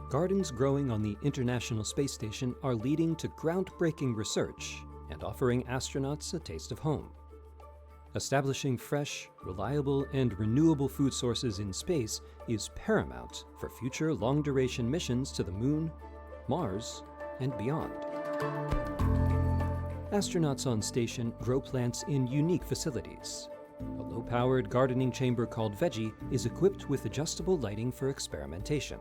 Gardens growing on the International Space Station are leading to groundbreaking research and offering astronauts a taste of home. Establishing fresh, reliable, and renewable food sources in space is paramount for future long-duration missions to the Moon, Mars, and beyond. Astronauts on station grow plants in unique facilities. A low-powered gardening chamber called Veggie is equipped with adjustable lighting for experimentation.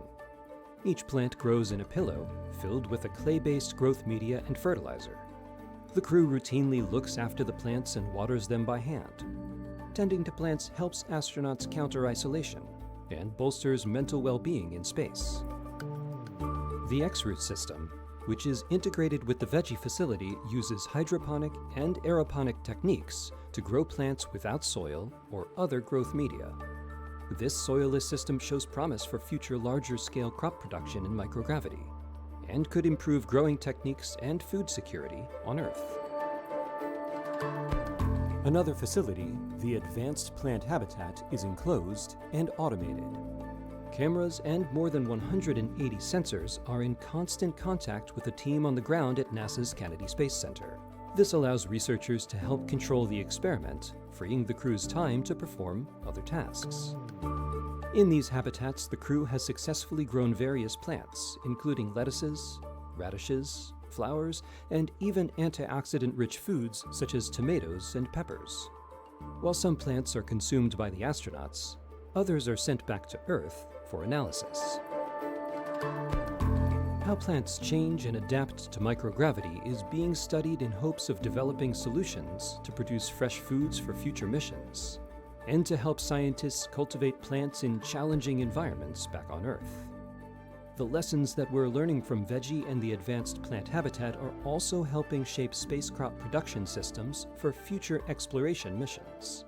Each plant grows in a pillow filled with a clay-based growth media and fertilizer. The crew routinely looks after the plants and waters them by hand. Tending to plants helps astronauts counter isolation and bolsters mental well-being in space. The X-Root system, which is integrated with the Veggie facility, uses hydroponic and aeroponic techniques to grow plants without soil or other growth media. This soilless system shows promise for future larger-scale crop production in microgravity and could improve growing techniques and food security on Earth. Another facility, the Advanced Plant Habitat, is enclosed and automated. Cameras and more than 180 sensors are in constant contact with a team on the ground at NASA's Kennedy Space Center. This allows researchers to help control the experiment, freeing the crew's time to perform other tasks. In these habitats, the crew has successfully grown various plants, including lettuces, radishes, flowers, and even antioxidant-rich foods such as tomatoes and peppers. While some plants are consumed by the astronauts, others are sent back to Earth for analysis. How plants change and adapt to microgravity is being studied in hopes of developing solutions to produce fresh foods for future missions, and to help scientists cultivate plants in challenging environments back on Earth. The lessons that we're learning from Veggie and the Advanced Plant Habitat are also helping shape space crop production systems for future exploration missions.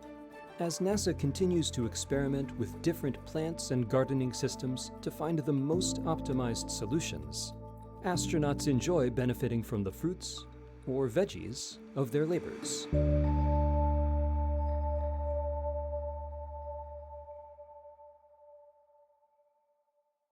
As NASA continues to experiment with different plants and gardening systems to find the most optimized solutions, astronauts enjoy benefiting from the fruits or veggies of their labors.